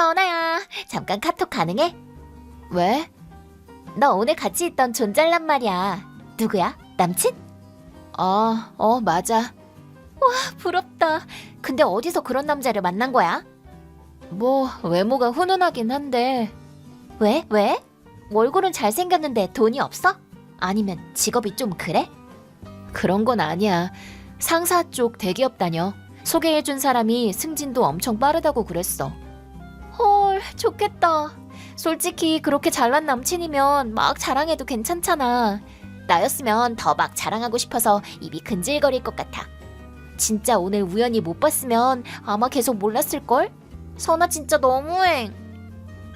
전화야, 잠깐 카톡 가능해? 왜? 너 오늘 같이 있던 존잘란 말이야. 누구야? 남친? 맞아. 부럽다. 근데 어디서 그런 남자를 만난 거야? 뭐 외모가 훈훈하긴 한데 왜? 왜? 얼굴은 잘생겼는데 돈이 없어? 아니면 직업이 좀 그래? 그런 건 아니야. 상사 쪽 대기업 다녀. 소개해준 사람이 승진도 엄청 빠르다고 그랬어. 헐, 좋겠다. 솔직히 그렇게 잘난 남친이면 막 자랑해도 괜찮잖아. 나였으면 더 막 자랑하고 싶어서 입이 근질거릴 것 같아. 진짜 오늘 우연히 못 봤으면 아마 계속 몰랐을걸? 선아 진짜 너무해.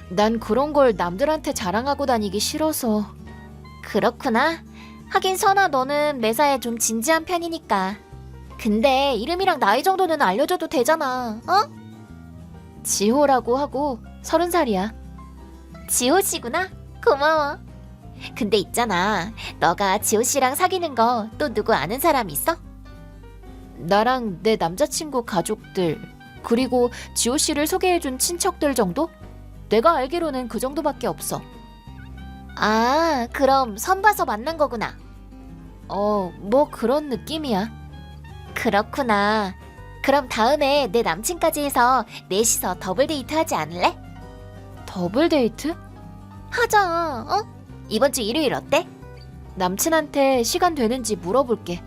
난 그런 걸 남들한테 자랑하고 다니기 싫어서. 그렇구나. 하긴 선아 너는 매사에 좀 진지한 편이니까. 근데 이름이랑 나이 정도는 알려줘도 되잖아. 어? 지호라고 하고 30살이야. 지호 씨구나. 고마워. 근데 있잖아. 너가 지호 씨랑 사귀는 거 또 누구 아는 사람 있어? 나랑 내 남자친구 가족들, 그리고 지호 씨를 소개해준 친척들 정도? 내가 알기로는 그 정도밖에 없어. 아, 그럼 선 봐서 만난 거구나. 뭐 그런 느낌이야. 그렇구나. 그럼 다음에 내 남친까지 해서 넷이서 더블 데이트 하지 않을래? 더블 데이트? 하자. 어? 이번 주 일요일 어때? 남친한테 시간 되는지 물어볼게.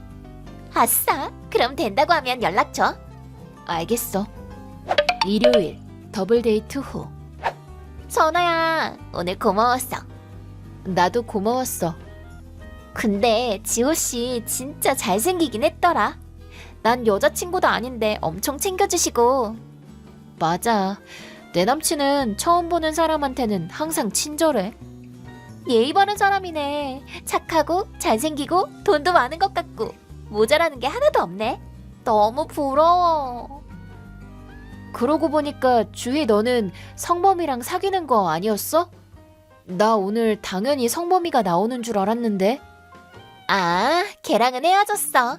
아싸. 그럼 된다고 하면 연락 줘. 알겠어. 일요일 더블 데이트 후. 선아야, 오늘 고마웠어. 나도 고마웠어. 근데 지호 씨 진짜 잘생기긴 했더라. 난 여자친구도 아닌데 엄청 챙겨주시고. 맞아. 내 남친은 처음 보는 사람한테는 항상 친절해. 예의 바른 사람이네. 착하고 잘생기고 돈도 많은 것 같고 모자라는 게 하나도 없네. 너무 부러워. 그러고 보니까 주희 너는 성범이랑 사귀는 거 아니었어? 나 오늘 당연히 성범이가 나오는 줄 알았는데. 아, 걔랑은 헤어졌어.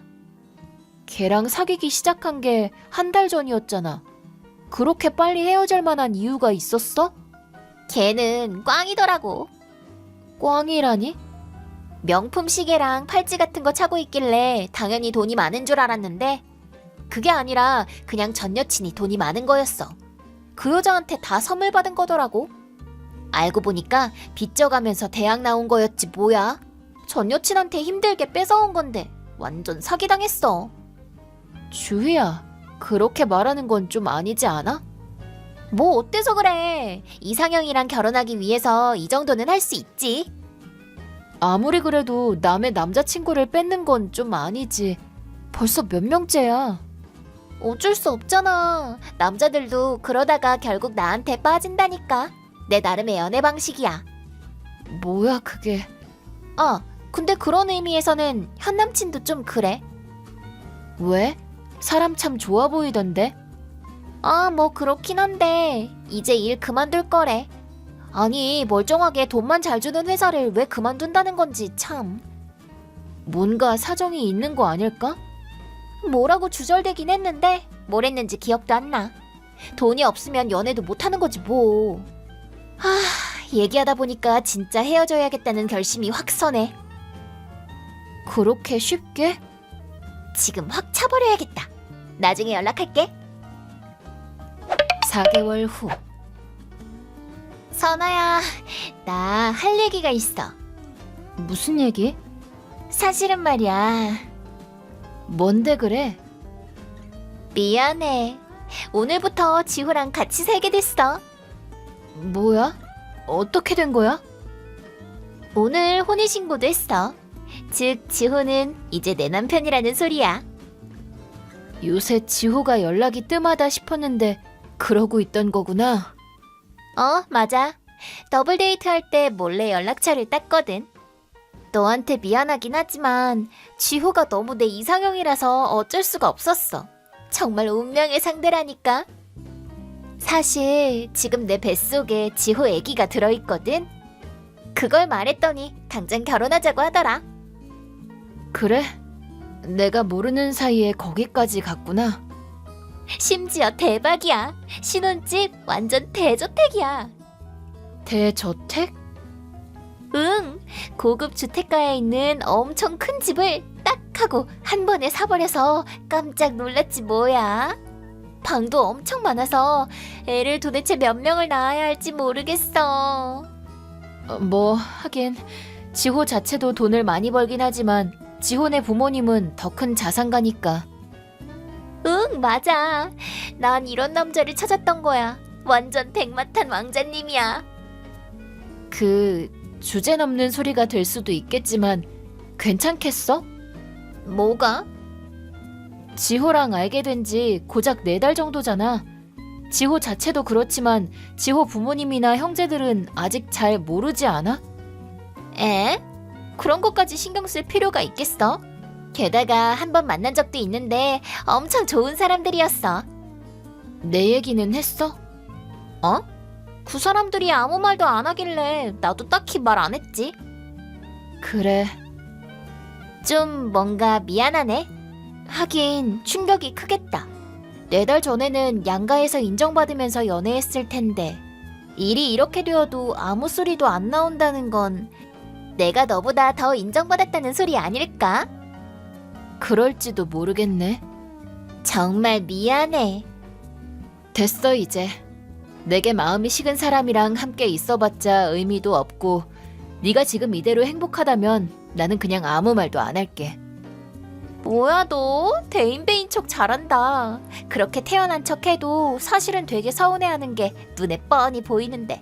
걔랑 사귀기 시작한 게 한 달 전이었잖아. 그렇게 빨리 헤어질 만한 이유가 있었어? 걔는 꽝이더라고. 꽝이라니? 명품 시계랑 팔찌 같은 거 차고 있길래 당연히 돈이 많은 줄 알았는데 그게 아니라 그냥 전 여친이 돈이 많은 거였어. 그 여자한테 다 선물 받은 거더라고. 알고 보니까 빚져가면서 대학 나온 거였지 뭐야. 전 여친한테 힘들게 뺏어온 건데 완전 사기당했어. 주희야, 그렇게 말하는 건 좀 아니지 않아? 뭐 어때서 그래. 이상형이랑 결혼하기 위해서 이 정도는 할 수 있지. 아무리 그래도 남의 남자친구를 뺏는 건 좀 아니지. 벌써 몇 명째야. 어쩔 수 없잖아. 남자들도 그러다가 결국 나한테 빠진다니까. 내 나름의 연애 방식이야. 뭐야 그게. 근데 그런 의미에서는 현 남친도 좀 그래. 왜? 사람 참 좋아 보이던데. 뭐 그렇긴 한데 이제 일 그만둘 거래. 아니 멀쩡하게 돈만 잘 주는 회사를 왜 그만둔다는 건지 참. 뭔가 사정이 있는 거 아닐까? 뭐라고 주절대긴 했는데 뭘 했는지 기억도 안 나. 돈이 없으면 연애도 못하는 거지 뭐. 얘기하다 보니까 진짜 헤어져야겠다는 결심이 확 서네. 그렇게 쉽게? 지금 확 차버려야겠다. 나중에 연락할게. 4개월 후. 선아야, 나 할 얘기가 있어. 무슨 얘기? 사실은 말이야. 뭔데 그래? 미안해. 오늘부터 지호랑 같이 살게 됐어. 뭐야? 어떻게 된 거야? 오늘 혼인신고도 했어. 즉, 지호는 이제 내 남편이라는 소리야. 요새 지호가 연락이 뜸하다 싶었는데 그러고 있던 거구나. 맞아. 더블 데이트 할 때 몰래 연락처를 땄거든. 너한테 미안하긴 하지만 지호가 너무 내 이상형이라서 어쩔 수가 없었어. 정말 운명의 상대라니까. 사실 지금 내 뱃속에 지호 애기가 들어있거든. 그걸 말했더니 당장 결혼하자고 하더라. 그래? 내가 모르는 사이에 거기까지 갔구나. 심지어 대박이야. 신혼집 완전 대저택이야. 대저택? 응, 고급 주택가에 있는 엄청 큰 집을 딱 하고 한 번에 사버려서 깜짝 놀랐지 뭐야. 방도 엄청 많아서 애를 도대체 몇 명을 낳아야 할지 모르겠어. 뭐 하긴 지호 자체도 돈을 많이 벌긴 하지만 지호네 부모님은 더 큰 자산가니까. 응, 맞아. 난 이런 남자를 찾았던 거야. 완전 백마탄 왕자님이야. 그 주제 넘는 소리가 될 수도 있겠지만 괜찮겠어? 뭐가? 지호랑 알게 된 지 고작 4달 정도잖아. 지호 자체도 그렇지만 지호 부모님이나 형제들은 아직 잘 모르지 않아? 에? 그런 것까지 신경 쓸 필요가 있겠어? 게다가 한 번 만난 적도 있는데 엄청 좋은 사람들이었어. 내 얘기는 했어? 어? 그 사람들이 아무 말도 안 하길래 나도 딱히 말 안 했지. 그래. 좀 뭔가 미안하네. 하긴 충격이 크겠다. 4달 전에는 양가에서 인정받으면서 연애했을 텐데 일이 이렇게 되어도 아무 소리도 안 나온다는 건 내가 너보다 더 인정받았다는 소리 아닐까? 그럴지도 모르겠네. 정말 미안해. 됐어 이제. 내게 마음이 식은 사람이랑 함께 있어봤자 의미도 없고 네가 지금 이대로 행복하다면 나는 그냥 아무 말도 안 할게. 뭐야 너 대인배인 척 잘한다. 그렇게 태어난 척해도 사실은 되게 서운해하는 게 눈에 뻔히 보이는데.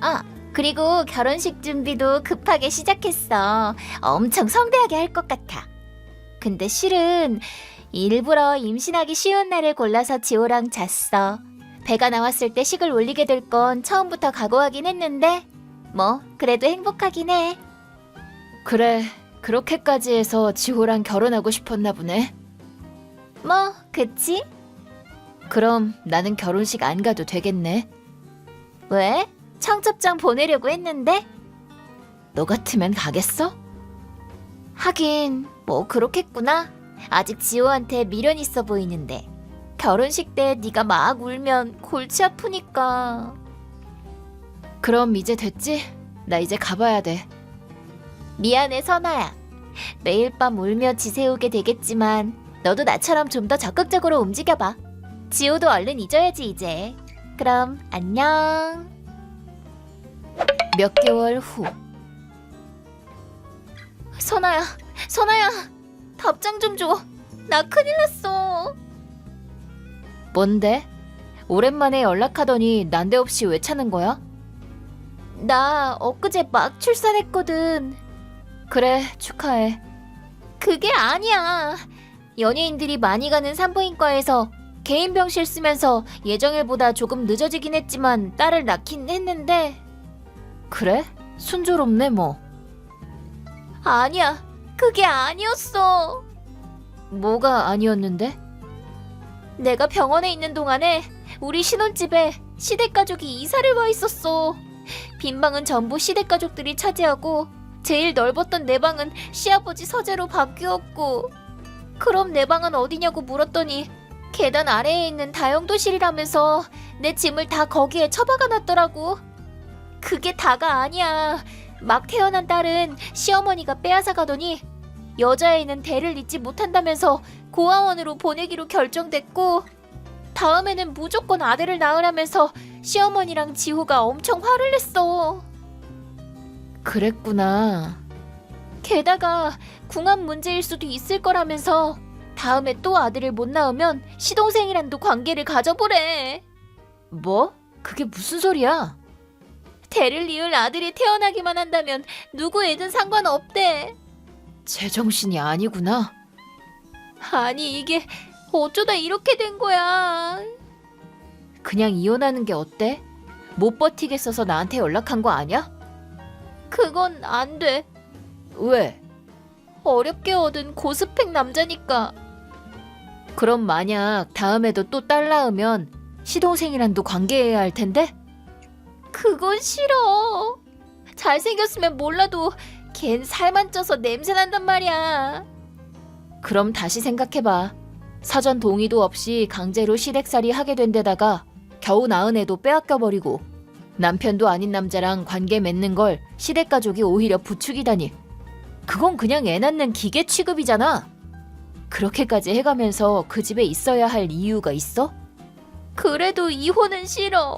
아, 그리고 결혼식 준비도 급하게 시작했어. 엄청 성대하게 할 것 같아. 근데 실은 일부러 임신하기 쉬운 날을 골라서 지호랑 잤어. 배가 나왔을 때 식을 올리게 될 건 처음부터 각오하긴 했는데 뭐 그래도 행복하긴 해. 그래, 그렇게까지 해서 지호랑 결혼하고 싶었나 보네. 뭐 그치? 그럼 나는 결혼식 안 가도 되겠네. 왜? 청첩장 보내려고 했는데? 너 같으면 가겠어? 하긴 뭐 그렇겠구나. 아직 지호한테 미련 있어 보이는데 결혼식 때 네가 막 울면 골치 아프니까. 그럼 이제 됐지? 나 이제 가봐야 돼. 미안해 선아야. 매일 밤 울며 지새우게 되겠지만 너도 나처럼 좀 더 적극적으로 움직여봐. 지호도 얼른 잊어야지 이제. 그럼 안녕. 몇 개월 후. 선아야, 선아야, 답장 좀 줘. 나 큰일 났어. 뭔데? 오랜만에 연락하더니 난데없이 왜 찾는 거야? 나 엊그제 막 출산했거든. 그래, 축하해. 그게 아니야. 연예인들이 많이 가는 산부인과에서 개인 병실 쓰면서 예정일보다 조금 늦어지긴 했지만 딸을 낳긴 했는데. 그래? 순조롭네 뭐. 아니야, 그게 아니었어. 뭐가 아니었는데? 내가 병원에 있는 동안에 우리 신혼집에 시댁가족이 이사를 와 있었어. 빈 방은 전부 시댁가족들이 차지하고 제일 넓었던 내 방은 시아버지 서재로 바뀌었고, 그럼 내 방은 어디냐고 물었더니 계단 아래에 있는 다용도실이라면서 내 짐을 다 거기에 처박아 놨더라고. 그게 다가 아니야. 막 태어난 딸은 시어머니가 빼앗아 가더니 여자애는 대를 잇지 못한다면서 고아원으로 보내기로 결정됐고, 다음에는 무조건 아들을 낳으라면서 시어머니랑 지호가 엄청 화를 냈어. 그랬구나. 게다가 궁합 문제일 수도 있을 거라면서 다음에 또 아들을 못 낳으면 시동생이랑도 관계를 가져보래. 뭐? 그게 무슨 소리야? 대를 이을 아들이 태어나기만 한다면 누구애든 상관없대. 제정신이 아니구나. 아니 이게 어쩌다 이렇게 된 거야. 그냥 이혼하는 게 어때? 못 버티겠어서 나한테 연락한 거 아니야? 그건 안 돼. 왜? 어렵게 얻은 고스펙 남자니까. 그럼 만약 다음에도 또 딸 낳으면 시동생이랑도 관계해야 할 텐데? 그건 싫어. 잘생겼으면 몰라도 걘 살만 쪄서 냄새 난단 말이야. 그럼 다시 생각해봐. 사전 동의도 없이 강제로 시댁살이 하게 된 데다가 겨우 낳은 애도 빼앗겨버리고 남편도 아닌 남자랑 관계 맺는 걸 시댁 가족이 오히려 부추기다니. 그건 그냥 애 낳는 기계 취급이잖아. 그렇게까지 해가면서 그 집에 있어야 할 이유가 있어? 그래도 이혼은 싫어.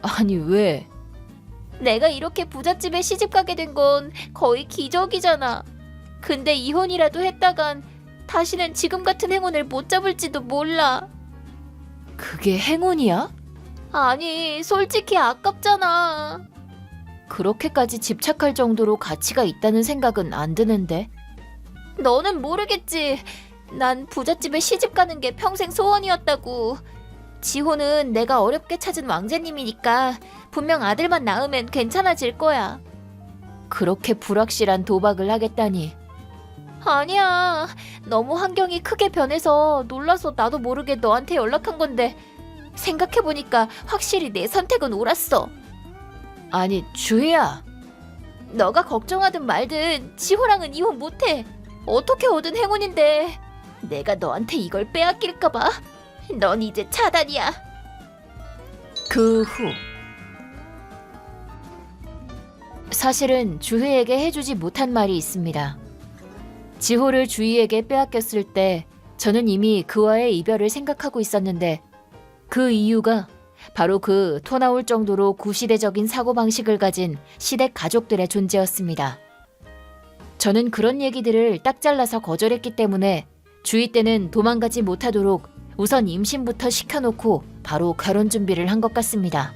아니 왜? 내가 이렇게 부잣집에 시집가게 된 건 거의 기적이잖아. 근데 이혼이라도 했다간 다시는 지금 같은 행운을 못 잡을지도 몰라. 그게 행운이야? 아니, 솔직히 아깝잖아. 그렇게까지 집착할 정도로 가치가 있다는 생각은 안 드는데. 너는 모르겠지. 난 부잣집에 시집가는 게 평생 소원이었다고. 지호는 내가 어렵게 찾은 왕자님이니까 분명 아들만 낳으면 괜찮아질 거야. 그렇게 불확실한 도박을 하겠다니. 아니야. 너무 환경이 크게 변해서 놀라서 나도 모르게 너한테 연락한 건데 생각해보니까 확실히 내 선택은 옳았어. 아니 주희야. 너가 걱정하든 말든 지호랑은 이혼 못해. 어떻게 얻은 행운인데 내가 너한테 이걸 빼앗길까봐. 넌 이제 차단이야. 그 후 사실은 주희에게 해주지 못한 말이 있습니다. 지호를 주희에게 빼앗겼을 때 저는 이미 그와의 이별을 생각하고 있었는데 그 이유가 바로 그 토 나올 정도로 구시대적인 사고방식을 가진 시댁 가족들의 존재였습니다. 저는 그런 얘기들을 딱 잘라서 거절했기 때문에 주희 때는 도망가지 못하도록 우선 임신부터 시켜놓고 바로 결혼 준비를 한 것 같습니다.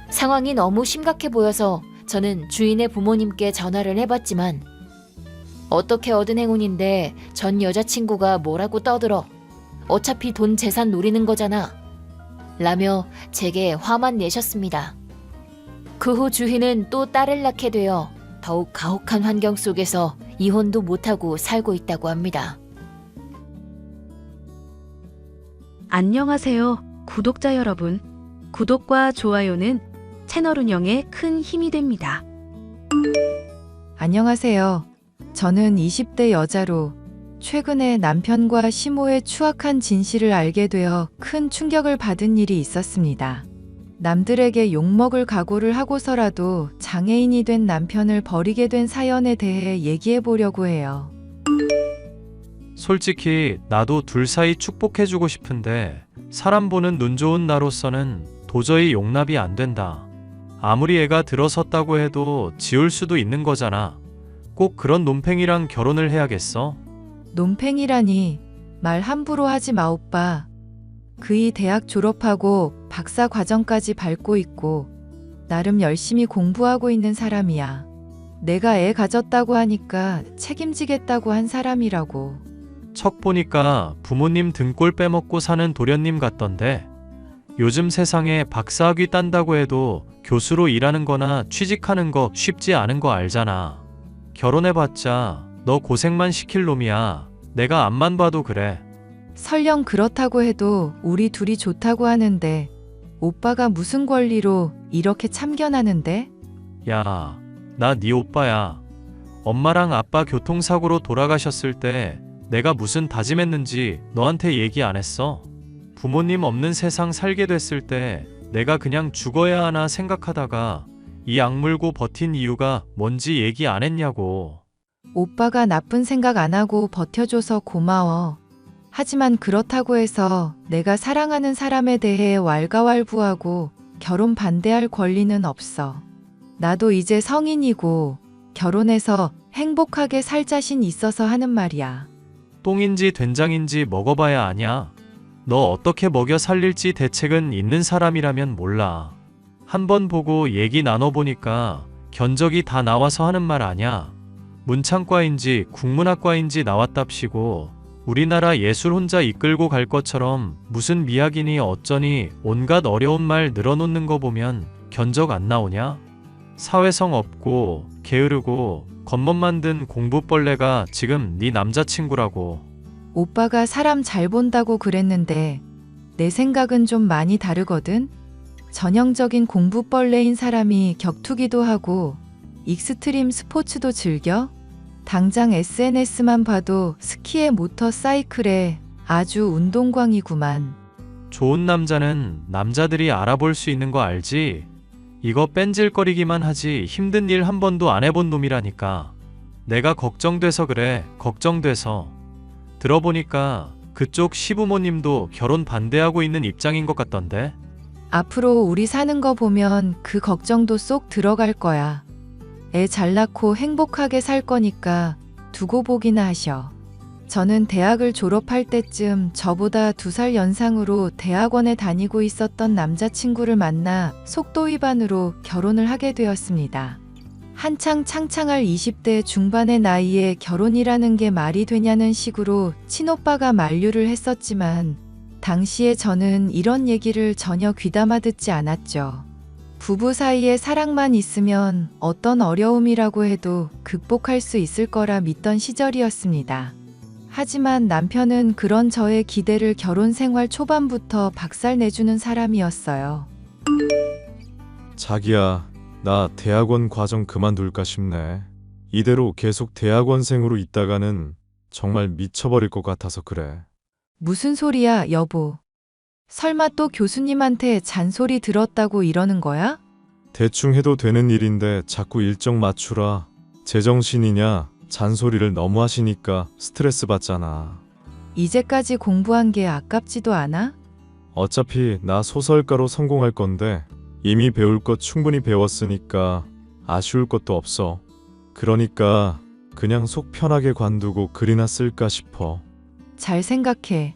상황이 너무 심각해 보여서 저는 주인의 부모님께 전화를 해봤지만 어떻게 얻은 행운인데 전 여자친구가 뭐라고 떠들어. 어차피 돈 재산 노리는 거잖아. 라며 제게 화만 내셨습니다. 그 후 주희는 또 딸을 낳게 되어 더욱 가혹한 환경 속에서 이혼도 못하고 살고 있다고 합니다. 안녕하세요, 구독자 여러분. 구독과 좋아요는 채널 운영에 큰 힘이 됩니다. 안녕하세요. 저는 20대 여자로 최근에 남편과 시모의 추악한 진실을 알게 되어 큰 충격을 받은 일이 있었습니다. 남들에게 욕먹을 각오를 하고서라도 장애인이 된 남편을 버리게 된 사연에 대해 얘기해 보려고 해요. 솔직히 나도 둘 사이 축복해주고 싶은데 사람 보는 눈 좋은 나로서는 도저히 용납이 안 된다. 아무리 애가 들어섰다고 해도 지울 수도 있는 거잖아. 꼭 그런 논팽이랑 결혼을 해야겠어? 논팽이라니 말 함부로 하지 마 오빠. 그이 대학 졸업하고 박사 과정까지 밟고 있고 나름 열심히 공부하고 있는 사람이야. 내가 애 가졌다고 하니까 책임지겠다고 한 사람이라고. 척 보니까 부모님 등골 빼먹고 사는 도련님 같던데. 요즘 세상에 박사학위 딴다고 해도 교수로 일하는 거나 취직하는 거 쉽지 않은 거 알잖아. 결혼해봤자 너 고생만 시킬 놈이야. 내가 앞만 봐도 그래. 설령 그렇다고 해도 우리 둘이 좋다고 하는데 오빠가 무슨 권리로 이렇게 참견하는데? 야, 나 네 오빠야. 엄마랑 아빠 교통사고로 돌아가셨을 때 내가 무슨 다짐했는지 너한테 얘기 안 했어? 부모님 없는 세상 살게 됐을 때 내가 그냥 죽어야 하나 생각하다가 이 악물고 버틴 이유가 뭔지 얘기 안 했냐고. 오빠가 나쁜 생각 안 하고 버텨줘서 고마워. 하지만 그렇다고 해서 내가 사랑하는 사람에 대해 왈가왈부하고 결혼 반대할 권리는 없어. 나도 이제 성인이고 결혼해서 행복하게 살 자신 있어서 하는 말이야. 똥인지 된장인지 먹어봐야 아냐. 너 어떻게 먹여 살릴지 대책은 있는 사람이라면 몰라. 한번 보고 얘기 나눠보니까 견적이 다 나와서 하는 말 아냐. 문창과인지 국문학과인지 나왔답시고 우리나라 예술 혼자 이끌고 갈 것처럼 무슨 미학이니 어쩌니 온갖 어려운 말 늘어놓는 거 보면 견적 안 나오냐? 사회성 없고 게으르고 겉멋 만든 공부벌레가 지금 네 남자친구라고. 오빠가 사람 잘 본다고 그랬는데 내 생각은 좀 많이 다르거든? 전형적인 공부벌레인 사람이 격투기도 하고 익스트림 스포츠도 즐겨? 당장 SNS만 봐도 스키에 모터사이클에 아주 운동광이구만. 좋은 남자는 남자들이 알아볼 수 있는 거 알지? 이거 뺀질거리기만 하지 힘든 일 한 번도 안 해본 놈이라니까. 내가 걱정돼서 그래, 걱정돼서. 들어보니까 그쪽 시부모님도 결혼 반대하고 있는 입장인 것 같던데? 앞으로 우리 사는 거 보면 그 걱정도 쏙 들어갈 거야. 애 잘 낳고 행복하게 살 거니까 두고 보기나 하셔. 저는 대학을 졸업할 때쯤 저보다 2살 연상으로 대학원에 다니고 있었던 남자친구를 만나 속도 위반으로 결혼을 하게 되었습니다. 한창 창창할 20대 중반의 나이에 결혼이라는 게 말이 되냐는 식으로 친오빠가 만류를 했었지만 당시에 저는 이런 얘기를 전혀 귀담아 듣지 않았죠. 부부 사이에 사랑만 있으면 어떤 어려움이라고 해도 극복할 수 있을 거라 믿던 시절이었습니다. 하지만 남편은 그런 저의 기대를 결혼 생활 초반부터 박살내주는 사람이었어요. 자기야, 나 대학원 과정 그만둘까 싶네. 이대로 계속 대학원생으로 있다가는 정말 미쳐버릴 것 같아서 그래. 무슨 소리야, 여보. 설마 또 교수님한테 잔소리 들었다고 이러는 거야? 대충 해도 되는 일인데 자꾸 일정 맞추라. 제정신이냐? 잔소리를 너무 하시니까 스트레스 받잖아. 이제까지 공부한 게 아깝지도 않아? 어차피 나 소설가로 성공할 건데 이미 배울 것 충분히 배웠으니까 아쉬울 것도 없어. 그러니까 그냥 속 편하게 관두고 글이나 쓸까 싶어. 잘 생각해.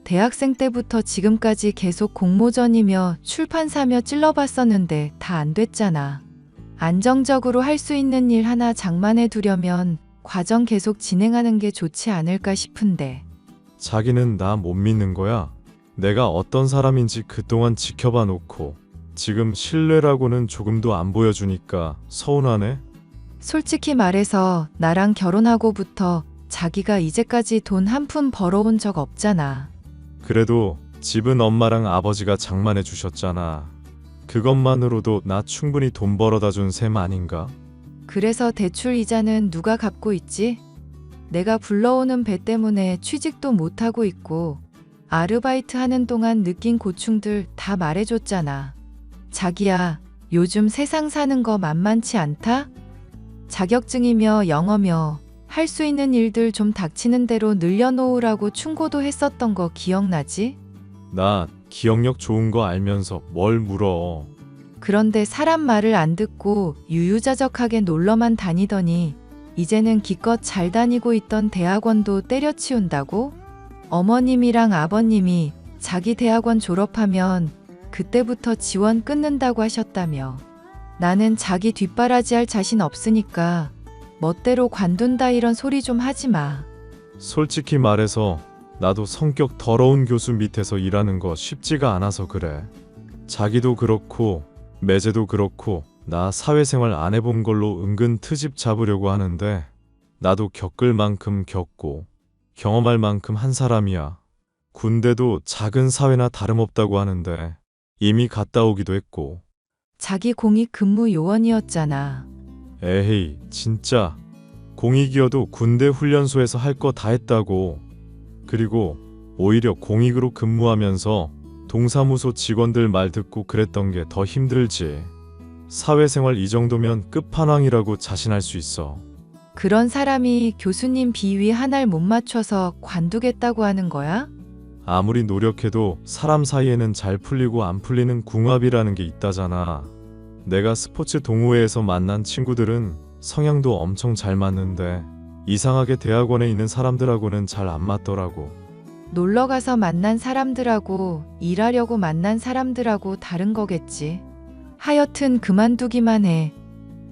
대학생 때부터 지금까지 계속 공모전이며 출판사며 찔러봤었는데 다 안 됐잖아. 안정적으로 할 수 있는 일 하나 장만해 두려면 과정 계속 진행하는 게 좋지 않을까 싶은데. 자기는 나 못 믿는 거야? 내가 어떤 사람인지 그동안 지켜봐 놓고 지금 신뢰라고는 조금도 안 보여주니까 서운하네? 솔직히 말해서 나랑 결혼하고부터 자기가 이제까지 돈 한 푼 벌어온 적 없잖아. 그래도 집은 엄마랑 아버지가 장만해 주셨잖아. 그것만으로도 나 충분히 돈 벌어다 준 셈 아닌가? 그래서 대출 이자는 누가 갚고 있지? 내가 불러오는 배 때문에 취직도 못하고 있고 아르바이트 하는 동안 느낀 고충들 다 말해줬잖아. 자기야, 요즘 세상 사는 거 만만치 않다? 자격증이며 영어며 할 수 있는 일들 좀 닥치는 대로 늘려놓으라고 충고도 했었던 거 기억나지? 나 기억력 좋은 거 알면서 뭘 물어. 그런데 사람 말을 안 듣고 유유자적하게 놀러만 다니더니 이제는 기껏 잘 다니고 있던 대학원도 때려치운다고? 어머님이랑 아버님이 자기 대학원 졸업하면 그때부터 지원 끊는다고 하셨다며. 나는 자기 뒷바라지할 자신 없으니까 멋대로 관둔다 이런 소리 좀 하지 마. 솔직히 말해서 나도 성격 더러운 교수 밑에서 일하는 거 쉽지가 않아서 그래. 자기도 그렇고 매제도 그렇고 나 사회생활 안 해본 걸로 은근 트집 잡으려고 하는데 나도 겪을 만큼 겪고 경험할 만큼 한 사람이야. 군대도 작은 사회나 다름없다고 하는데 이미 갔다 오기도 했고. 자기 공익 근무 요원이었잖아. 에헤이, 진짜. 공익이어도 군대 훈련소에서 할 거 다 했다고. 그리고 오히려 공익으로 근무하면서 동사무소 직원들 말 듣고 그랬던 게 더 힘들지. 사회생활 이 정도면 끝판왕이라고 자신할 수 있어. 그런 사람이 교수님 비위 하나를 못 맞춰서 관두겠다고 하는 거야? 아무리 노력해도 사람 사이에는 잘 풀리고 안 풀리는 궁합이라는 게 있다잖아. 내가 스포츠 동호회에서 만난 친구들은 성향도 엄청 잘 맞는데 이상하게 대학원에 있는 사람들하고는 잘 안 맞더라고. 놀러 가서 만난 사람들하고 일하려고 만난 사람들하고 다른 거겠지. 하여튼 그만두기만 해.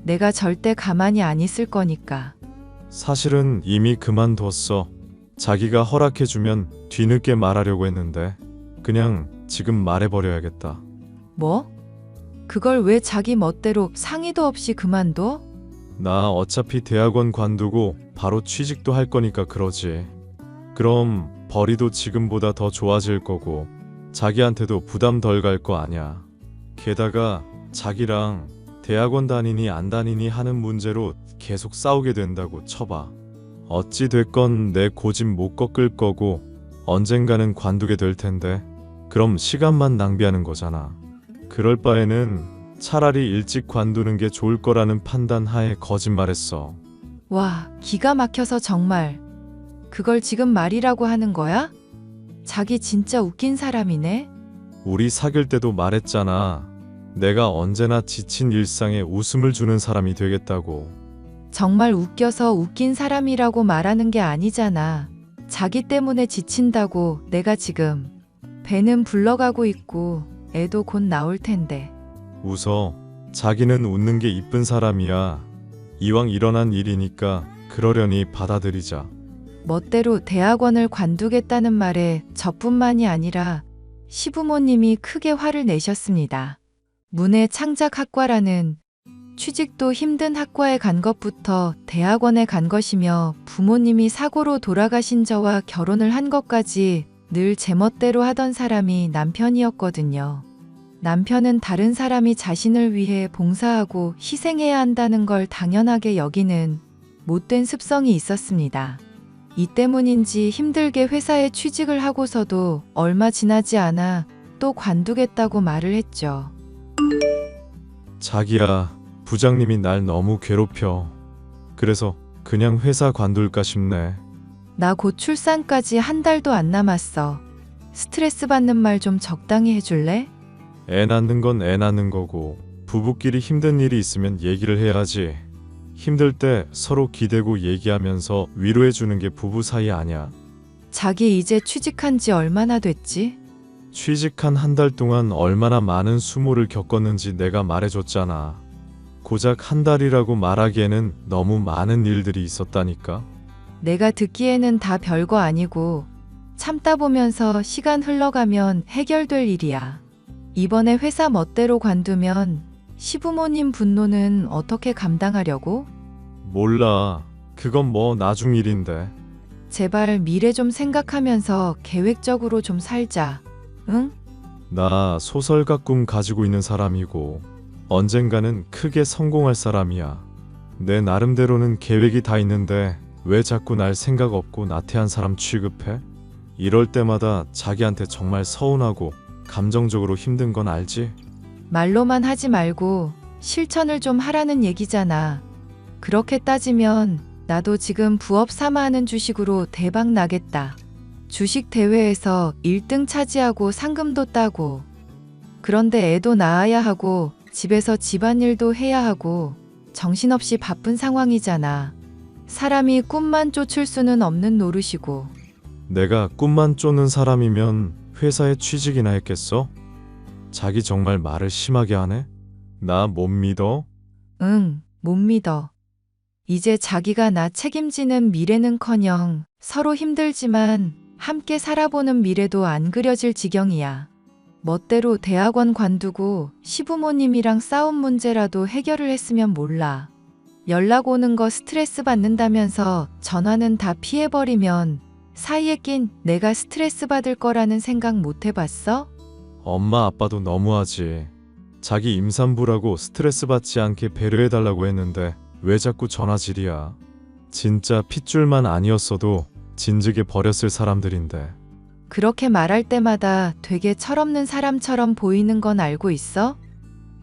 내가 절대 가만히 안 있을 거니까. 사실은 이미 그만뒀어. 자기가 허락해주면 뒤늦게 말하려고 했는데 그냥 지금 말해버려야겠다. 뭐? 그걸 왜 자기 멋대로 상의도 없이 그만둬? 나 어차피 대학원 관두고 바로 취직도 할 거니까 그러지. 그럼 벌이도 지금보다 더 좋아질 거고 자기한테도 부담 덜 갈 거 아냐. 게다가 자기랑 대학원 다니니 안 다니니 하는 문제로 계속 싸우게 된다고 쳐봐. 어찌 됐건 내 고집 못 꺾을 거고 언젠가는 관두게 될 텐데 그럼 시간만 낭비하는 거잖아. 그럴 바에는 차라리 일찍 관두는 게 좋을 거라는 판단 하에 거짓말했어. 와, 기가 막혀서 정말. 그걸 지금 말이라고 하는 거야? 자기 진짜 웃긴 사람이네. 우리 사귈 때도 말했잖아. 내가 언제나 지친 일상에 웃음을 주는 사람이 되겠다고. 정말 웃겨서 웃긴 사람이라고 말하는 게 아니잖아. 자기 때문에 지친다고 내가 지금. 배는 불러가고 있고 애도 곧 나올 텐데. 웃어. 자기는 웃는 게 이쁜 사람이야. 이왕 일어난 일이니까 그러려니 받아들이자. 멋대로 대학원을 관두겠다는 말에 저뿐만이 아니라 시부모님이 크게 화를 내셨습니다. 문해창작학과라는 취직도 힘든 학과에 간 것부터 대학원에 간 것이며 부모님이 사고로 돌아가신 저와 결혼을 한 것까지 늘 제멋대로 하던 사람이 남편이었거든요. 남편은 다른 사람이 자신을 위해 봉사하고 희생해야 한다는 걸 당연하게 여기는 못된 습성이 있었습니다. 이 때문인지 힘들게 회사에 취직을 하고서도 얼마 지나지 않아 또 관두겠다고 말을 했죠. 자기야, 부장님이 날 너무 괴롭혀. 그래서 그냥 회사 관둘까 싶네. 나 곧 출산까지 한 달도 안 남았어. 스트레스 받는 말 좀 적당히 해줄래? 애 낳는 건 애 낳는 거고 부부끼리 힘든 일이 있으면 얘기를 해야지. 힘들 때 서로 기대고 얘기하면서 위로해 주는 게 부부 사이 아니야. 자기 이제 취직한 지 얼마나 됐지? 취직한 한 달 동안 얼마나 많은 수모를 겪었는지 내가 말해줬잖아. 고작 한 달이라고 말하기에는 너무 많은 일들이 있었다니까. 내가 듣기에는 다 별거 아니고 참다 보면서 시간 흘러가면 해결될 일이야. 이번에 회사 멋대로 관두면 시부모님 분노는 어떻게 감당하려고? 몰라. 그건 뭐 나중 일인데. 제발 미래 좀 생각하면서 계획적으로 좀 살자. 응? 나 소설가 꿈 가지고 있는 사람이고 언젠가는 크게 성공할 사람이야. 내 나름대로는 계획이 다 있는데 왜 자꾸 날 생각 없고 나태한 사람 취급해? 이럴 때마다 자기한테 정말 서운하고 감정적으로 힘든 건 알지? 말로만 하지 말고 실천을 좀 하라는 얘기잖아. 그렇게 따지면 나도 지금 부업 삼아 하는 주식으로 대박 나겠다. 주식 대회에서 1등 차지하고 상금도 따고. 그런데 애도 낳아야 하고 집에서 집안일도 해야 하고 정신없이 바쁜 상황이잖아. 사람이 꿈만 쫓을 수는 없는 노릇이고. 내가 꿈만 쫓는 사람이면 회사에 취직이나 했겠어? 자기 정말 말을 심하게 하네? 나 못 믿어? 응, 못 믿어. 이제 자기가 나 책임지는 미래는커녕 서로 힘들지만 함께 살아보는 미래도 안 그려질 지경이야. 멋대로 대학원 관두고 시부모님이랑 싸운 문제라도 해결을 했으면 몰라. 연락 오는 거 스트레스 받는다면서 전화는 다 피해버리면 사이에 낀 내가 스트레스 받을 거라는 생각 못 해봤어? 엄마 아빠도 너무하지. 자기 임산부라고 스트레스 받지 않게 배려해달라고 했는데 왜 자꾸 전화질이야. 진짜 핏줄만 아니었어도 진즉에 버렸을 사람들인데. 그렇게 말할 때마다 되게 철없는 사람처럼 보이는 건 알고 있어?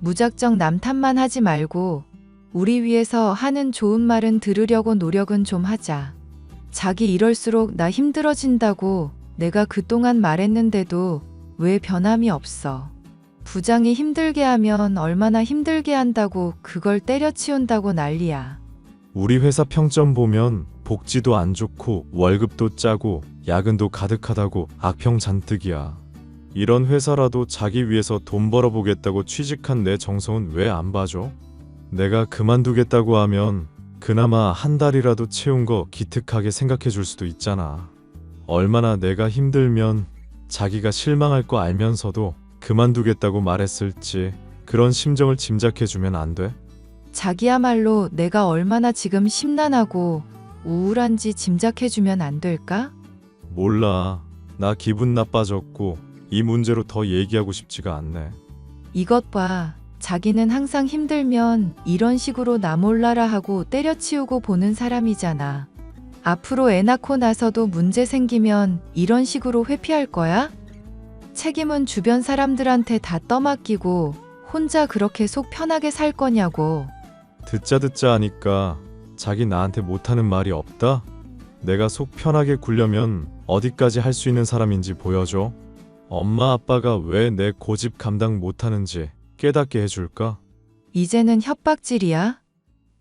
무작정 남 탓만 하지 말고 우리 위해서 하는 좋은 말은 들으려고 노력은 좀 하자. 자기 이럴수록 나 힘들어진다고 내가 그동안 말했는데도 왜 변함이 없어. 부장이 힘들게 하면 얼마나 힘들게 한다고 그걸 때려치운다고 난리야. 우리 회사 평점 보면 복지도 안 좋고 월급도 짜고 야근도 가득하다고 악평 잔뜩이야. 이런 회사라도 자기 위해서 돈 벌어보겠다고 취직한 내 정성은 왜 안 봐줘? 내가 그만두겠다고 하면 그나마 한 달이라도 채운 거 기특하게 생각해 줄 수도 있잖아. 얼마나 내가 힘들면 자기가 실망할 거 알면서도 그만두겠다고 말했을지 그런 심정을 짐작해 주면 안 돼? 자기야말로 내가 얼마나 지금 심란하고 우울한지 짐작해 주면 안 될까? 몰라. 나 기분 나빠졌고 이 문제로 더 얘기하고 싶지가 않네. 이것 봐. 자기는 항상 힘들면 이런 식으로 나 몰라라 하고 때려치우고 보는 사람이잖아. 앞으로 애 낳고 나서도 문제 생기면 이런 식으로 회피할 거야? 책임은 주변 사람들한테 다 떠맡기고 혼자 그렇게 속 편하게 살 거냐고. 듣자 하니까 자기 나한테 못하는 말이 없다? 내가 속 편하게 굴려면 어디까지 할 수 있는 사람인지 보여줘. 엄마 아빠가 왜 내 고집 감당 못하는지 깨닫게 해줄까? 이제는 협박질이야?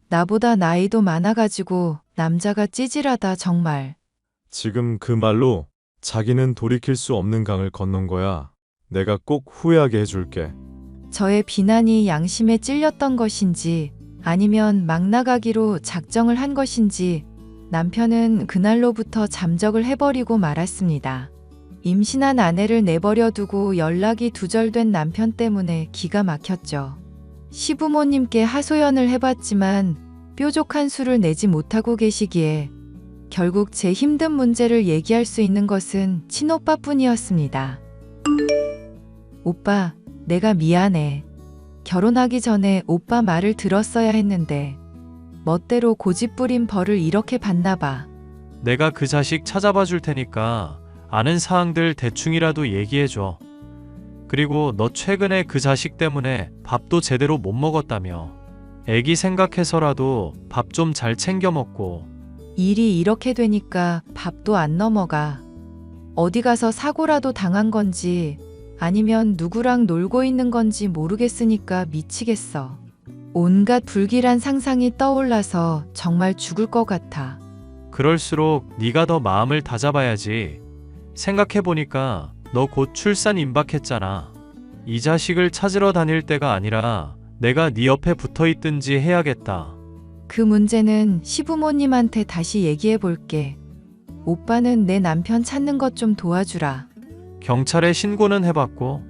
나보다 나이도 많아가지고 남자가 찌질하다 정말. 지금 그 말로 자기는 돌이킬 수 없는 강을 건넌 거야. 내가 꼭 후회하게 해줄게. 저의 비난이 양심에 찔렸던 것인지 아니면 막 나가기로 작정을 한 것인지 남편은 그날로부터 잠적을 해버리고 말았습니다. 임신한 아내를 내버려 두고 연락이 두절된 남편 때문에 기가 막혔죠. 시부모님께 하소연을 해봤지만 뾰족한 수를 내지 못하고 계시기에 결국 제 힘든 문제를 얘기할 수 있는 것은 친오빠뿐이었습니다. 오빠, 내가 미안해. 결혼하기 전에 오빠 말을 들었어야 했는데 멋대로 고집부린 벌을 이렇게 받나 봐. 내가 그 자식 찾아봐 줄 테니까 아는 사항들 대충이라도 얘기해줘. 그리고 너 최근에 그 자식 때문에 밥도 제대로 못 먹었다며. 애기 생각해서라도 밥 좀 잘 챙겨 먹고. 일이 이렇게 되니까 밥도 안 넘어가. 어디 가서 사고라도 당한 건지 아니면 누구랑 놀고 있는 건지 모르겠으니까 미치겠어. 온갖 불길한 상상이 떠올라서 정말 죽을 것 같아. 그럴수록 네가 더 마음을 다잡아야지. 생각해보니까 너 곧 출산 임박했잖아. 이 자식을 찾으러 다닐 때가 아니라 내가 네 옆에 붙어있든지 해야겠다. 그 문제는 시부모님한테 다시 얘기해 볼게. 오빠는 내 남편 찾는 것 좀 도와주라. 경찰에 신고는 해봤고.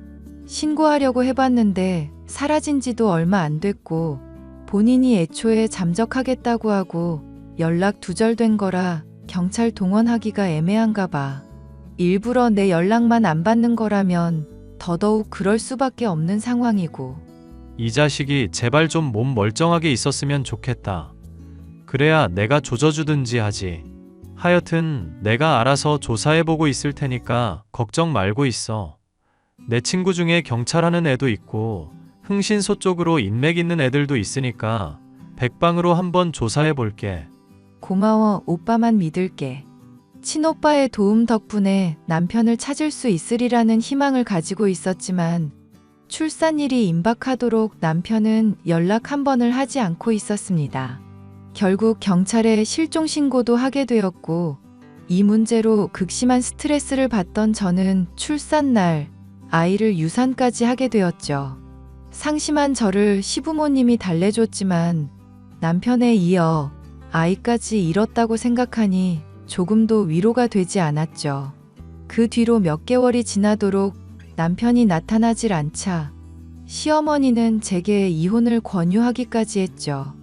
신고하려고 해봤는데 사라진 지도 얼마 안 됐고 본인이 애초에 잠적하겠다고 하고 연락 두절된 거라 경찰 동원하기가 애매한가 봐. 일부러 내 연락만 안 받는 거라면 더더욱 그럴 수밖에 없는 상황이고. 이 자식이 제발 좀 몸 멀쩡하게 있었으면 좋겠다. 그래야 내가 조져주든지 하지. 하여튼 내가 알아서 조사해보고 있을 테니까 걱정 말고 있어. 내 친구 중에 경찰하는 애도 있고 흥신소 쪽으로 인맥 있는 애들도 있으니까 백방으로 한번 조사해볼게. 고마워. 오빠만 믿을게. 친오빠의 도움 덕분에 남편을 찾을 수 있으리라는 희망을 가지고 있었지만 출산일이 임박하도록 남편은 연락 한 번을 하지 않고 있었습니다. 결국 경찰에 실종 신고도 하게 되었고 이 문제로 극심한 스트레스를 받던 저는 출산날 아이를 유산까지 하게 되었죠. 상심한 저를 시부모님이 달래줬지만 남편에 이어 아이까지 잃었다고 생각하니 조금도 위로가 되지 않았죠. 그 뒤로 몇 개월이 지나도록 남편이 나타나질 않자 시어머니는 제게 이혼을 권유하기까지 했죠.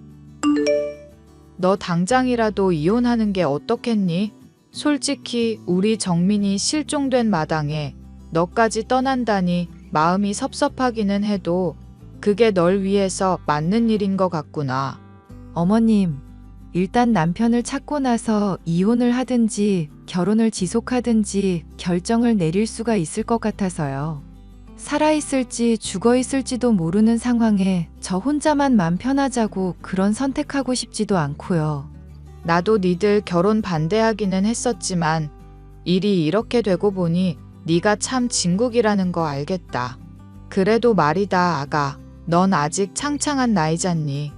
너 당장이라도 이혼하는 게 어떻겠니? 솔직히 우리 정민이 실종된 마당에 너까지 떠난다니 마음이 섭섭하기는 해도 그게 널 위해서 맞는 일인 것 같구나. 어머님, 일단 남편을 찾고 나서 이혼을 하든지 결혼을 지속하든지 결정을 내릴 수가 있을 것 같아서요. 살아있을지 죽어있을지도 모르는 상황에 저 혼자만 맘 편하자고 그런 선택하고 싶지도 않고요. 나도 니들 결혼 반대하기는 했었지만 일이 이렇게 되고 보니 네가 참 진국이라는 거 알겠다. 그래도 말이다 아가, 넌 아직 창창한 나이잖니.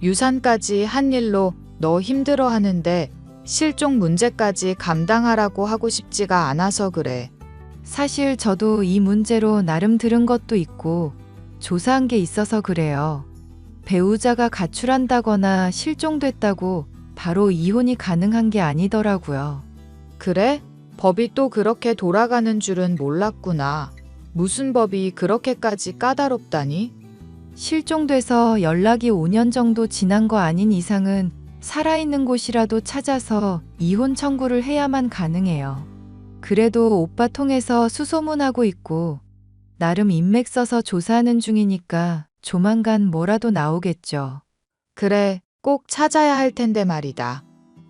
유산까지 한 일로 너 힘들어하는데 실종 문제까지 감당하라고 하고 싶지가 않아서 그래. 사실 저도 이 문제로 나름 들은 것도 있고 조사한 게 있어서 그래요. 배우자가 가출한다거나 실종됐다고 바로 이혼이 가능한 게 아니더라고요. 그래? 법이 또 그렇게 돌아가는 줄은 몰랐구나. 무슨 법이 그렇게까지 까다롭다니? 실종돼서 연락이 5년 정도 지난 거 아닌 이상은 살아있는 곳이라도 찾아서 이혼 청구를 해야만 가능해요. 그래도 오빠 통해서 수소문하고 있고 나름 인맥 써서 조사하는 중이니까 조만간 뭐라도 나오겠죠. 그래, 꼭 찾아야 할 텐데 말이다.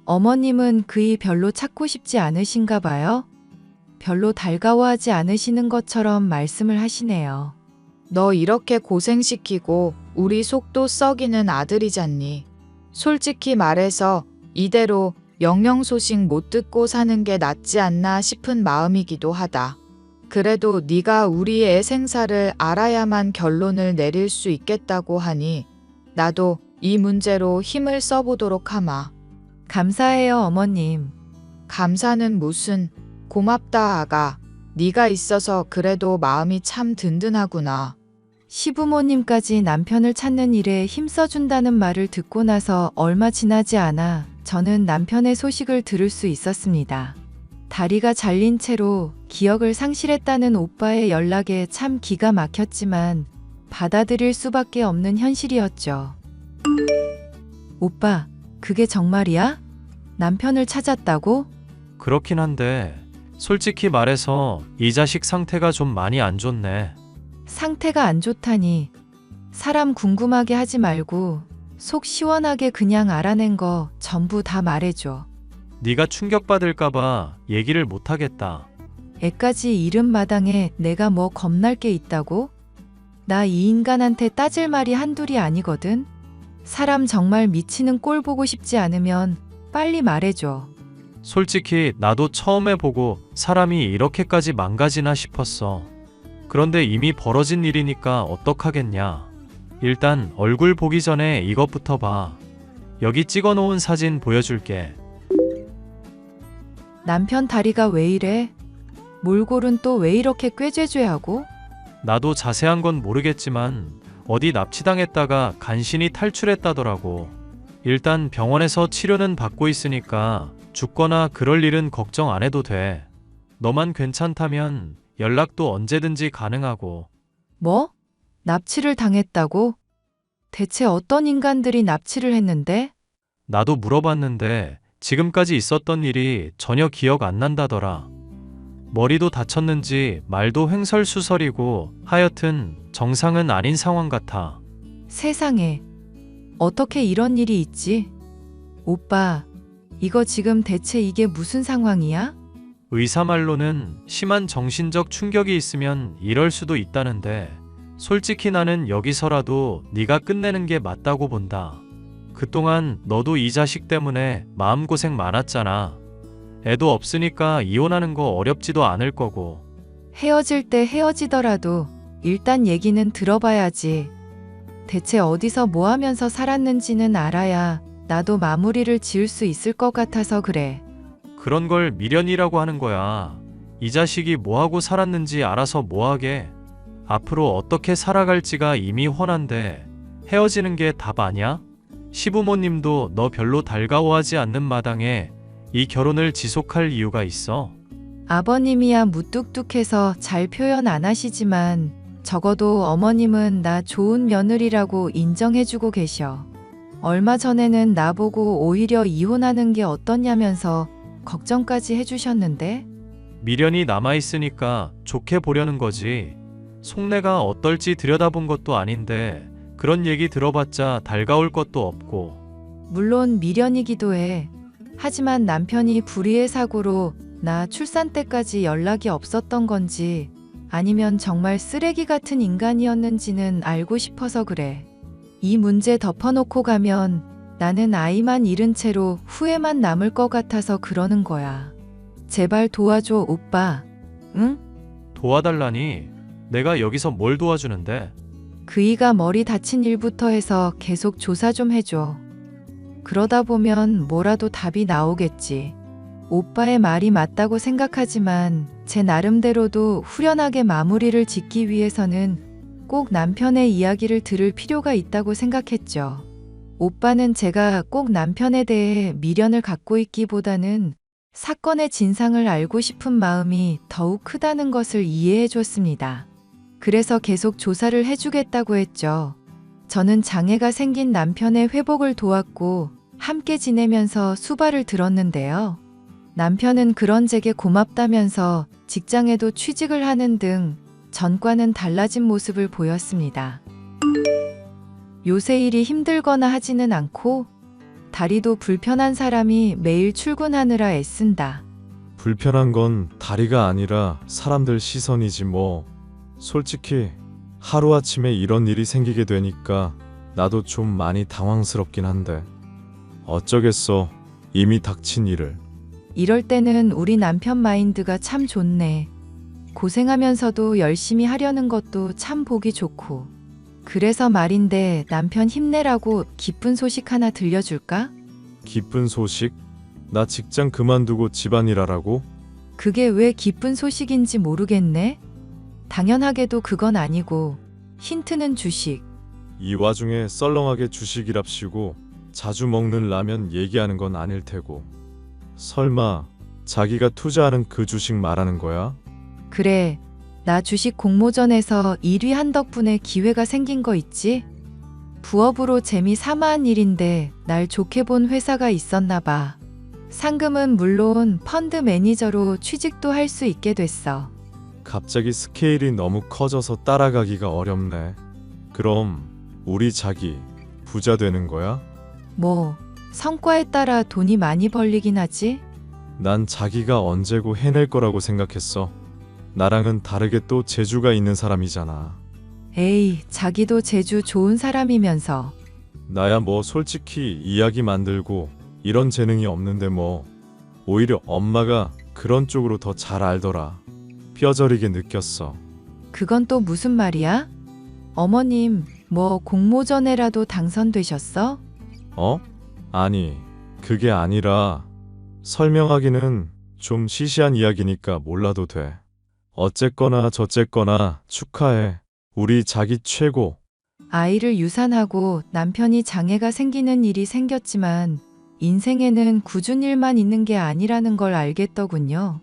어머님은 그이 별로 찾고 싶지 않으신가 봐요. 별로 달가워하지 않으시는 것처럼 말씀을 하시네요. 너 이렇게 고생시키고 우리 속도 썩이는 아들이잖니. 솔직히 말해서 이대로 영영 소식 못 듣고 사는 게 낫지 않나 싶은 마음이기도 하다. 그래도 네가 우리 애 생사를 알아야만 결론을 내릴 수 있겠다고 하니 나도 이 문제로 힘을 써보도록 하마. 감사해요, 어머님. 감사는 무슨, 고맙다 아가. 네가 있어서 그래도 마음이 참 든든하구나. 시부모님까지 남편을 찾는 일에 힘써준다는 말을 듣고 나서 얼마 지나지 않아 저는 남편의 소식을 들을 수 있었습니다. 다리가 잘린 채로 기억을 상실했다는 오빠의 연락에 참 기가 막혔지만 받아들일 수밖에 없는 현실이었죠. 오빠, 그게 정말이야? 남편을 찾았다고? 그렇긴 한데 솔직히 말해서 이 자식 상태가 좀 많이 안 좋네. 상태가 안 좋다니. 사람 궁금하게 하지 말고 속 시원하게 그냥 알아낸 거 전부 다 말해줘. 네가 충격받을까봐 얘기를 못하겠다. 애까지 이른 마당에 내가 뭐 겁날 게 있다고? 나 이 인간한테 따질 말이 한둘이 아니거든. 사람 정말 미치는 꼴 보고 싶지 않으면 빨리 말해줘. 솔직히 나도 처음에 보고 사람이 이렇게까지 망가지나 싶었어. 그런데 이미 벌어진 일이니까 어떡하겠냐. 일단 얼굴 보기 전에 이것부터 봐. 여기 찍어놓은 사진 보여줄게. 남편 다리가 왜 이래? 몰골은 또 왜 이렇게 꾀죄죄하고? 나도 자세한 건 모르겠지만 어디 납치당했다가 간신히 탈출했다더라고. 일단 병원에서 치료는 받고 있으니까 죽거나 그럴 일은 걱정 안 해도 돼. 너만 괜찮다면 연락도 언제든지 가능하고. 뭐? 납치를 당했다고? 대체 어떤 인간들이 납치를 했는데? 나도 물어봤는데 지금까지 있었던 일이 전혀 기억 안 난다더라. 머리도 다쳤는지 말도 횡설수설이고 하여튼 정상은 아닌 상황 같아. 세상에. 어떻게 이런 일이 있지? 오빠, 이거 지금 대체 이게 무슨 상황이야? 의사 말로는 심한 정신적 충격이 있으면 이럴 수도 있다는데 솔직히 나는 여기서라도 네가 끝내는 게 맞다고 본다. 그동안 너도 이 자식 때문에 마음고생 많았잖아. 애도 없으니까 이혼하는 거 어렵지도 않을 거고. 헤어질 때 헤어지더라도 일단 얘기는 들어봐야지. 대체 어디서 뭐 하면서 살았는지는 알아야 나도 마무리를 지을 수 있을 것 같아서 그래. 그런 걸 미련이라고 하는 거야. 이 자식이 뭐하고 살았는지 알아서 뭐하게. 앞으로 어떻게 살아갈지가 이미 훤한데 헤어지는 게 답 아냐? 시부모님도 너 별로 달가워하지 않는 마당에 이 결혼을 지속할 이유가 있어? 아버님이야 무뚝뚝해서 잘 표현 안 하시지만 적어도 어머님은 나 좋은 며느리라고 인정해주고 계셔. 얼마 전에는 나보고 오히려 이혼하는 게 어떠냐면서 걱정까지 해주셨는데? 미련이 남아있으니까 좋게 보려는 거지. 속내가 어떨지 들여다본 것도 아닌데 그런 얘기 들어봤자 달가울 것도 없고. 물론 미련이기도 해. 하지만 남편이 불의의 사고로 나 출산 때까지 연락이 없었던 건지 아니면 정말 쓰레기 같은 인간이었는지는 알고 싶어서 그래. 이 문제 덮어놓고 가면 나는 아이만 잃은 채로 후회만 남을 것 같아서 그러는 거야. 제발 도와줘, 오빠. 응? 도와달라니? 내가 여기서 뭘 도와주는데? 그이가 머리 다친 일부터 해서 계속 조사 좀 해줘. 그러다 보면 뭐라도 답이 나오겠지. 오빠의 말이 맞다고 생각하지만 제 나름대로도 후련하게 마무리를 짓기 위해서는 꼭 남편의 이야기를 들을 필요가 있다고 생각했죠. 오빠는 제가 꼭 남편에 대해 미련을 갖고 있기보다는 사건의 진상을 알고 싶은 마음이 더욱 크다는 것을 이해해 줬습니다. 그래서 계속 조사를 해주겠다고 했죠. 저는 장애가 생긴 남편의 회복을 도왔고 함께 지내면서 수발을 들었는데요. 남편은 그런 제게 고맙다면서 직장에도 취직을 하는 등 전과는 달라진 모습을 보였습니다. 요새 일이 힘들거나 하지는 않고 다리도 불편한 사람이 매일 출근하느라 애쓴다. 불편한 건 다리가 아니라 사람들 시선이지 뭐. 솔직히 하루아침에 이런 일이 생기게 되니까 나도 좀 많이 당황스럽긴 한데 어쩌겠어. 이미 닥친 일을. 이럴 때는 우리 남편 마인드가 참 좋네. 고생하면서도 열심히 하려는 것도 참 보기 좋고. 그래서 말인데 남편 힘내라고 기쁜 소식 하나 들려줄까? 기쁜 소식? 나 직장 그만두고 집안일 하라고? 그게 왜 기쁜 소식인지 모르겠네. 당연하게도 그건 아니고 힌트는 주식. 이 와중에 썰렁하게 주식이랍시고 자주 먹는 라면 얘기하는 건 아닐 테고. 설마 자기가 투자하는 그 주식 말하는 거야? 그래, 나 주식 공모전에서 1위 한 덕분에 기회가 생긴 거 있지? 부업으로 재미 삼아 한 일인데 날 좋게 본 회사가 있었나 봐. 상금은 물론 펀드 매니저로 취직도 할 수 있게 됐어. 갑자기 스케일이 너무 커져서 따라가기가 어렵네. 그럼 우리 자기 부자 되는 거야? 뭐, 성과에 따라 돈이 많이 벌리긴 하지? 난 자기가 언제고 해낼 거라고 생각했어. 나랑은 다르게 또 재주가 있는 사람이잖아. 에이, 자기도 재주 좋은 사람이면서. 나야 뭐 솔직히 이야기 만들고 이런 재능이 없는데 뭐. 오히려 엄마가 그런 쪽으로 더 잘 알더라. 뼈저리게 느꼈어. 그건 또 무슨 말이야? 어머님, 뭐 공모전에라도 당선되셨어? 어? 아니, 그게 아니라 설명하기는 좀 시시한 이야기니까 몰라도 돼. 어쨌거나 저쨌거나 축하해. 우리 자기 최고. 아이를 유산하고 남편이 장애가 생기는 일이 생겼지만 인생에는 굳은 일만 있는 게 아니라는 걸 알겠더군요.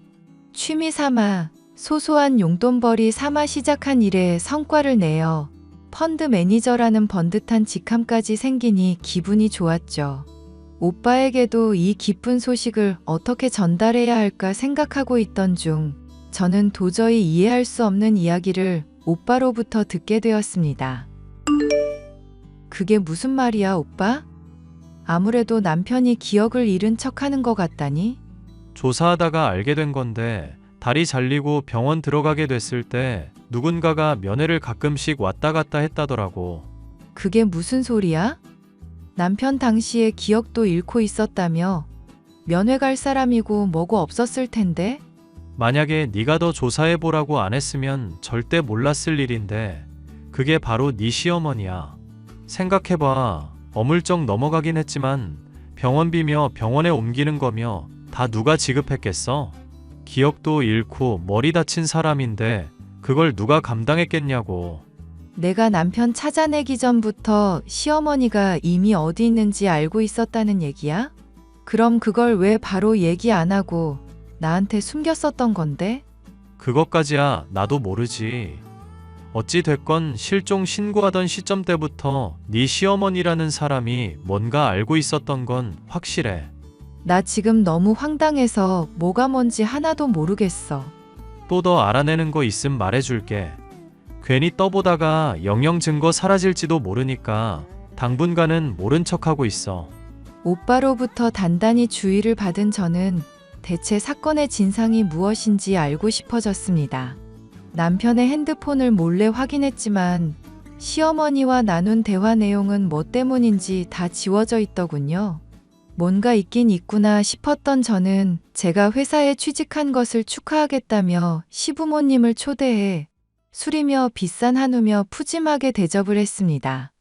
취미 삼아 소소한 용돈벌이 삼아 시작한 일에 성과를 내어 펀드 매니저라는 번듯한 직함까지 생기니 기분이 좋았죠. 오빠에게도 이 기쁜 소식을 어떻게 전달해야 할까 생각하고 있던 중 저는 도저히 이해할 수 없는 이야기를 오빠로부터 듣게 되었습니다. 그게 무슨 말이야, 오빠? 아무래도 남편이 기억을 잃은 척하는 것 같다니? 조사하다가 알게 된 건데 다리 잘리고 병원 들어가게 됐을 때 누군가가 면회를 가끔씩 왔다 갔다 했다더라고. 그게 무슨 소리야? 남편 당시에 기억도 잃고 있었다며 면회 갈 사람이고 뭐고 없었을 텐데? 만약에 네가 더 조사해보라고 안 했으면 절대 몰랐을 일인데 그게 바로 네 시어머니야. 생각해봐. 어물쩍 넘어가긴 했지만 병원비며 병원에 옮기는 거며 다 누가 지급했겠어? 기억도 잃고 머리 다친 사람인데 그걸 누가 감당했겠냐고. 내가 남편 찾아내기 전부터 시어머니가 이미 어디 있는지 알고 있었다는 얘기야? 그럼 그걸 왜 바로 얘기 안 하고 나한테 숨겼었던 건데? 그것까지야 나도 모르지. 어찌 됐건 실종 신고하던 시점 때부터 네 시어머니라는 사람이 뭔가 알고 있었던 건 확실해. 나 지금 너무 황당해서 뭐가 뭔지 하나도 모르겠어. 또 더 알아내는 거 있음 말해줄게. 괜히 떠보다가 영영 증거 사라질지도 모르니까 당분간은 모른 척하고 있어. 오빠로부터 단단히 주의를 받은 저는 대체 사건의 진상이 무엇인지 알고 싶어졌습니다. 남편의 핸드폰을 몰래 확인했지만 시어머니와 나눈 대화 내용은 뭐 때문인지 다 지워져 있더군요. 뭔가 있긴 있구나 싶었던 저는 제가 회사에 취직한 것을 축하하겠다며 시부모님을 초대해 술이며 비싼 한우며 푸짐하게 대접을 했습니다.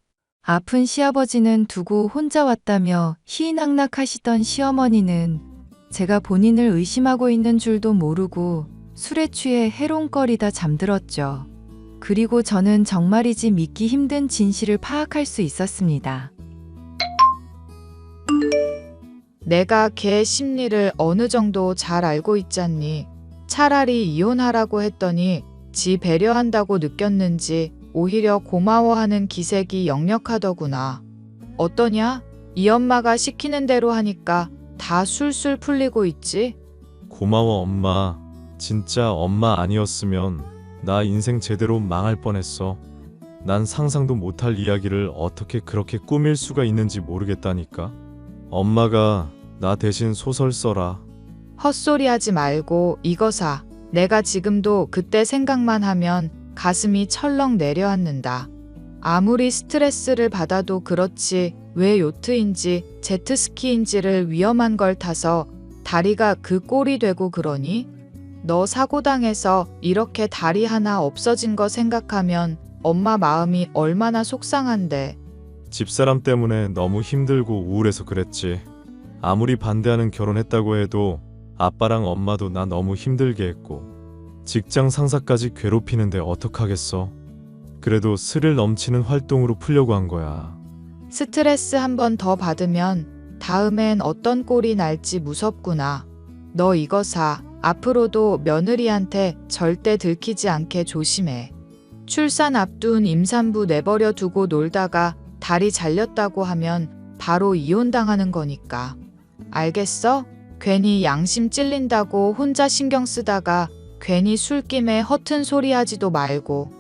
아픈 시아버지는 두고 혼자 왔다며 희희낙낙하시던 시어머니는 제가 본인을 의심하고 있는 줄도 모르고 술에 취해 해롱거리다 잠들었죠. 그리고 저는 정말이지 믿기 힘든 진실을 파악할 수 있었습니다. 내가 걔 심리를 어느 정도 잘 알고 있잖니. 차라리 이혼하라고 했더니 지 배려한다고 느꼈는지 오히려 고마워하는 기색이 역력하더구나. 어떠냐? 이 엄마가 시키는 대로 하니까 다 술술 풀리고 있지? 고마워 엄마. 진짜 엄마 아니었으면 나 인생 제대로 망할 뻔했어. 난 상상도 못할 이야기를 어떻게 그렇게 꾸밀 수가 있는지 모르겠다니까. 엄마가 나 대신 소설 써라. 헛소리 하지 말고 이거 사. 내가 지금도 그때 생각만 하면 가슴이 철렁 내려앉는다. 아무리 스트레스를 받아도 그렇지 왜 요트인지 제트스키인지를 위험한 걸 타서 다리가 그 꼴이 되고 그러니? 너 사고당해서 이렇게 다리 하나 없어진 거 생각하면 엄마 마음이 얼마나 속상한데. 집사람 때문에 너무 힘들고 우울해서 그랬지. 아무리 반대하는 결혼했다고 해도 아빠랑 엄마도 나 너무 힘들게 했고 직장 상사까지 괴롭히는데 어떡하겠어. 그래도 스릴 넘치는 활동으로 풀려고 한 거야. 스트레스 한 번 더 받으면 다음엔 어떤 꼴이 날지 무섭구나. 너 이거 사. 앞으로도 며느리한테 절대 들키지 않게 조심해. 출산 앞둔 임산부 내버려 두고 놀다가 다리 잘렸다고 하면 바로 이혼당하는 거니까. 알겠어? 괜히 양심 찔린다고 혼자 신경 쓰다가 괜히 술김에 허튼 소리 하지도 말고.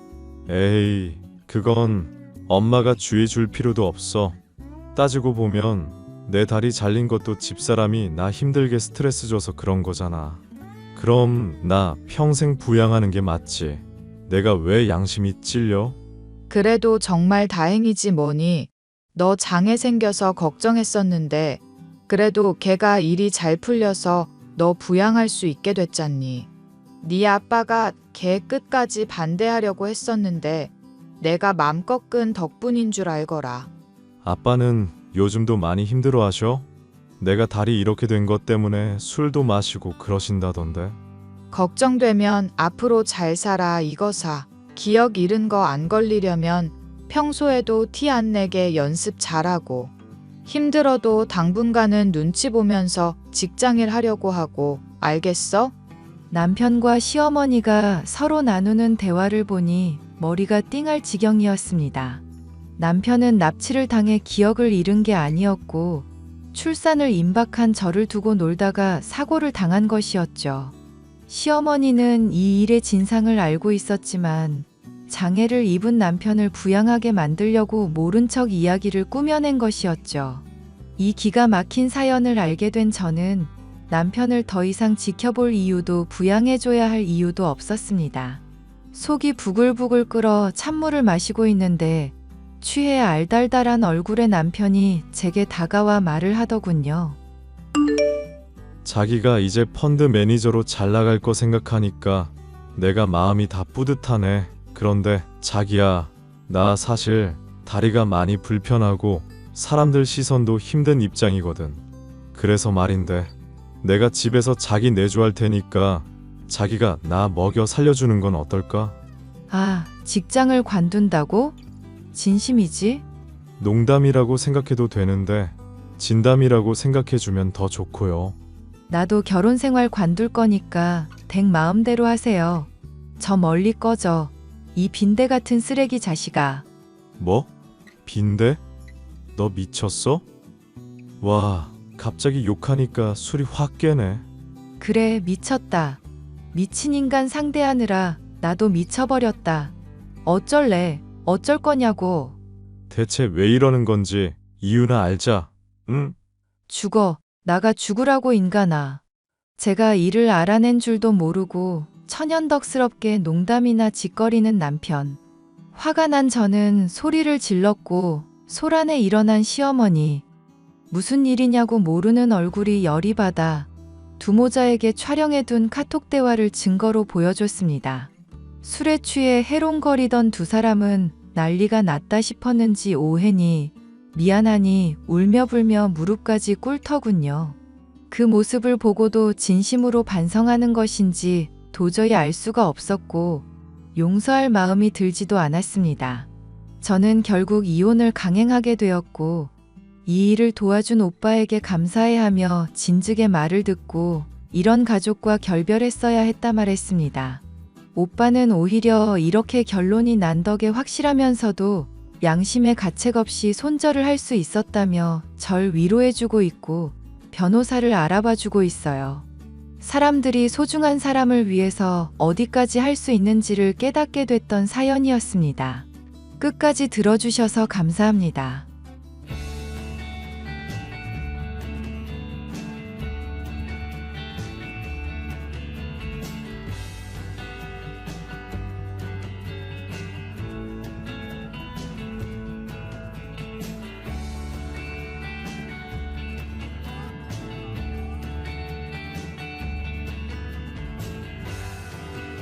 에이, 그건 엄마가 주의 줄 필요도 없어. 따지고 보면 내 다리 잘린 것도 집사람이 나 힘들게 스트레스 줘서 그런 거잖아. 그럼 나 평생 부양하는 게 맞지. 내가 왜 양심이 찔려? 그래도 정말 다행이지 뭐니. 너 장애 생겨서 걱정했었는데 그래도 걔가 일이 잘 풀려서 너 부양할 수 있게 됐잖니. 네 아빠가 걔 끝까지 반대하려고 했었는데 내가 맘껏 끈 덕분인 줄 알거라. 아빠는 요즘도 많이 힘들어하셔? 내가 다리 이렇게 된 것 때문에 술도 마시고 그러신다던데. 걱정되면 앞으로 잘 살아 이거 사. 기억 잃은 거 안 걸리려면 평소에도 티 안 내게 연습 잘하고 힘들어도 당분간은 눈치 보면서 직장일 하려고 하고. 알겠어? 남편과 시어머니가 서로 나누는 대화를 보니 머리가 띵할 지경이었습니다. 남편은 납치를 당해 기억을 잃은 게 아니었고 출산을 임박한 저를 두고 놀다가 사고를 당한 것이었죠. 시어머니는 이 일의 진상을 알고 있었지만 장애를 입은 남편을 부양하게 만들려고 모른 척 이야기를 꾸며낸 것이었죠. 이 기가 막힌 사연을 알게 된 저는 남편을 더 이상 지켜볼 이유도 부양해줘야 할 이유도 없었습니다. 속이 부글부글 끓어 찬물을 마시고 있는데 취해 알달달한 얼굴의 남편이 제게 다가와 말을 하더군요. 자기가 이제 펀드 매니저로 잘 나갈 거 생각하니까 내가 마음이 다 뿌듯하네. 그런데 자기야, 나 사실 다리가 많이 불편하고 사람들 시선도 힘든 입장이거든. 그래서 말인데 내가 집에서 자기 내조할 테니까 자기가 나 먹여 살려주는 건 어떨까? 아, 직장을 관둔다고? 진심이지? 농담이라고 생각해도 되는데 진담이라고 생각해주면 더 좋고요. 나도 결혼 생활 관둘 거니까 댁 마음대로 하세요. 저 멀리 꺼져. 이 빈대 같은 쓰레기 자식아. 뭐? 빈대? 너 미쳤어? 와, 갑자기 욕하니까 술이 확 깨네. 그래, 미쳤다. 미친 인간 상대하느라 나도 미쳐버렸다. 어쩔래? 어쩔 거냐고. 대체 왜 이러는 건지 이유나 알자. 응? 죽어. 나가 죽으라고 인간아. 제가 이를 알아낸 줄도 모르고 천연덕스럽게 농담이나 짓거리는 남편. 화가 난 저는 소리를 질렀고 소란에 일어난 시어머니. 무슨 일이냐고 모르는 얼굴이 열이 받아 두모자에게 촬영해둔 카톡 대화를 증거로 보여줬습니다. 술에 취해 해롱거리던 두 사람은 난리가 났다 싶었는지 오해니 미안하니 울며불며 무릎까지 꿇더군요. 그 모습을 보고도 진심으로 반성하는 것인지 도저히 알 수가 없었고 용서할 마음이 들지도 않았습니다. 저는 결국 이혼을 강행하게 되었고 이 일을 도와준 오빠에게 감사해 하며 진즉의 말을 듣고 이런 가족과 결별했어야 했다 말했습니다. 오빠는 오히려 이렇게 결론이 난 덕에 확실하면서도 양심의 가책 없이 손절을 할 수 있었다며 절 위로해주고 있고 변호사를 알아봐주고 있어요. 사람들이 소중한 사람을 위해서 어디까지 할 수 있는지를 깨닫게 됐던 사연이었습니다. 끝까지 들어주셔서 감사합니다.